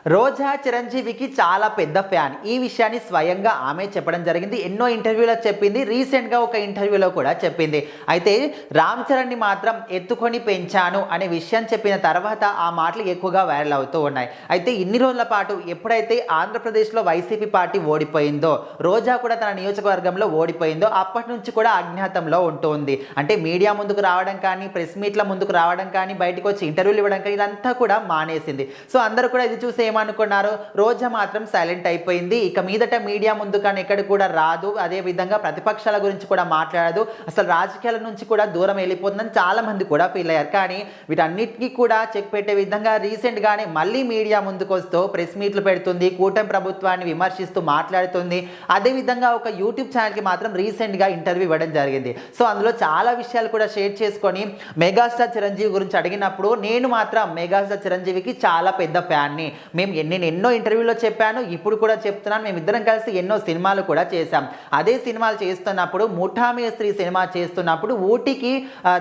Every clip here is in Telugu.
రోజా చిరంజీవికి చాలా పెద్ద ఫ్యాన్. ఈ విషయాన్ని స్వయంగా ఆమె చెప్పడం జరిగింది. ఎన్నో ఇంటర్వ్యూలో చెప్పింది. రీసెంట్‌గా ఒక ఇంటర్వ్యూలో కూడా చెప్పింది. అయితే రామ్ చరణ్‌ని మాత్రం ఎత్తుకొని పెంచాను అనే విషయం చెప్పిన తర్వాత ఆ మాటలు ఎక్కువగా వైరల్ అవుతూ ఉన్నాయి. అయితే ఇన్ని రోజుల పాటు ఎప్పుడైతే ఆంధ్రప్రదేశ్‌లో వైసీపీ పార్టీ ఓడిపోయిందో, రోజా కూడా తన నియోజకవర్గంలో ఓడిపోయిందో అప్పటి నుంచి కూడా అజ్ఞాతంలో ఉంటూ ఉంది. అంటే మీడియా ముందుకు రావడం కానీ, ప్రెస్ మీట్‌ల ముందుకు రావడం కానీ, బయటకు వచ్చి ఇంటర్వ్యూలు ఇవ్వడం కానీ ఇదంతా కూడా మానేసింది. సో అందరూ కూడా ఇది చూసి ఏమనుకున్నారు, రోజా మాత్రం సైలెంట్ అయిపోయింది. ఇక మీదట మీడియా ముందు కానీ ఎక్కడ కూడా రాదు. అదే విధంగా ప్రతిపక్షాల గురించి కూడా మాట్లాడదు. అసలు రాజకీయాల నుంచి కూడా దూరం వెళ్ళిపోతుందని చాలా మంది కూడా ఫీల్ అయ్యారు. కానీ వీటన్నిటికీ కూడా చెక్ పెట్టే విధంగా రీసెంట్‌గానే మళ్ళీ మీడియా ముందుకు వస్తూ ప్రెస్ మీట్లు పెడుతుంది. కూటమి ప్రభుత్వాన్ని విమర్శిస్తూ మాట్లాడుతుంది. అదే విధంగా ఒక యూట్యూబ్ ఛానల్‌కి మాత్రం రీసెంట్‌గా ఇంటర్వ్యూ ఇవ్వడం జరిగింది. సో అందులో చాలా విషయాలు కూడా షేర్ చేసుకొని మెగాస్టార్ చిరంజీవి గురించి అడిగినప్పుడు నేను మాత్రం మెగాస్టార్ చిరంజీవికి చాలా పెద్ద ఫ్యాన్ని. నేను ఎన్నో ఇంటర్వ్యూలో చెప్పాను, ఇప్పుడు కూడా చెప్తున్నాను. మేమిద్దరం కలిసి ఎన్నో సినిమాలు కూడా చేశాం. అదే సినిమాలు చేస్తున్నప్పుడు ముఠా మేస్త్రి సినిమా చేస్తున్నప్పుడు ఊటీకి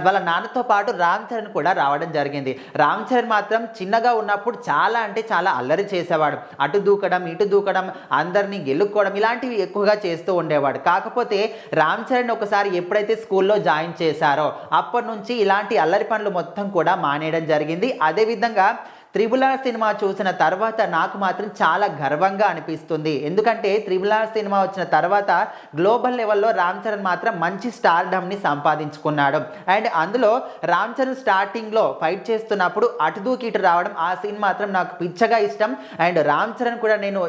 వాళ్ళ నాన్నతో పాటు రామ్ చరణ్ కూడా రావడం జరిగింది. రామ్ చరణ్ మాత్రం చిన్నగా ఉన్నప్పుడు చాలా అంటే చాలా అల్లరి చేసేవాడు. అటు దూకడం, ఇటు దూకడం, అందరినీ గెలుక్కోవడం ఇలాంటివి ఎక్కువగా చేస్తూ ఉండేవాడు. కాకపోతే రామ్ చరణ్ ఒకసారి ఎప్పుడైతే స్కూల్లో జాయిన్ చేశారో అప్పటి నుంచి ఇలాంటి అల్లరి పనులు మొత్తం కూడా మానేయడం జరిగింది. అదేవిధంగా త్రిబుల్ ఆర్ సినిమా చూసిన తర్వాత నాకు మాత్రం చాలా గర్వంగా అనిపిస్తుంది. ఎందుకంటే త్రిబుల్ ఆర్ సినిమా వచ్చిన తర్వాత గ్లోబల్ లెవెల్లో రామ్ చరణ్ మాత్రం మంచి స్టార్డమ్ని సంపాదించుకున్నాడు. అండ్ అందులో రామ్ చరణ్ స్టార్టింగ్లో ఫైట్ చేస్తున్నప్పుడు అటు దూకి ఇటు రావడం ఆ సీన్ మాత్రం నాకు పిచ్చగా ఇష్టం. అండ్ రామ్ చరణ్ కూడా నేను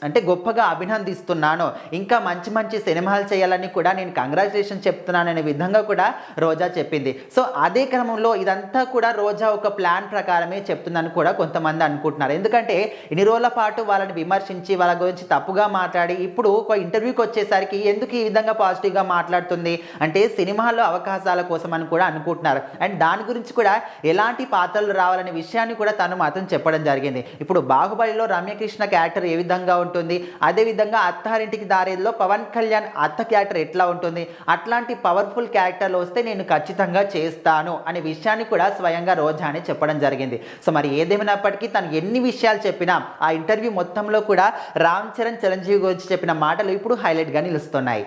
అంటే గొప్పగా అభినందిస్తున్నాను. ఇంకా మంచి మంచి సినిమాలు చేయాలని కూడా నేను కంగ్రాచులేషన్ చెప్తున్నాను అనే విధంగా కూడా రోజా చెప్పింది. సో అదే క్రమంలో ఇదంతా కూడా రోజా ఒక ప్లాన్ ప్రకారమే చెప్తుందని కూడా కొంతమంది అనుకుంటున్నారు. ఎందుకంటే ఇన్ని రోజుల పాటు వాళ్ళని విమర్శించి వాళ్ళ గురించి తప్పుగా మాట్లాడి ఇప్పుడు ఒక ఇంటర్వ్యూకి వచ్చేసరికి ఎందుకు ఈ విధంగా పాజిటివ్గా మాట్లాడుతుంది అంటే సినిమాల్లో అవకాశాల కోసం అని కూడా అనుకుంటున్నారు. అండ్ దాని గురించి కూడా ఎలాంటి పాత్రలు రావాలనే విషయాన్ని కూడా తను మాత్రం చెప్పడం జరిగింది. ఇప్పుడు బాహుబలిలో రమ్యకృష్ణ క్యారెక్టర్ ఏ విధంగా ఉంటుంది, అదేవిధంగా అత్తారింటికి దారేదిలో పవన్ కళ్యాణ్ అత్త క్యారెక్టర్ ఎట్లా ఉంటుంది, అట్లాంటి పవర్ఫుల్ క్యారెక్టర్లు వస్తే నేను ఖచ్చితంగా చేస్తాను అనే విషయాన్ని కూడా స్వయంగా రోజానే చెప్పడం జరిగింది. సో మరి ఏదేమైనప్పటికీ తను ఎన్ని విషయాలు చెప్పినా ఆ ఇంటర్వ్యూ మొత్తంలో కూడా రామ్ చరణ్ చిరంజీవి గురించి చెప్పిన మాటలు ఇప్పుడు హైలైట్గా నిలుస్తున్నాయి.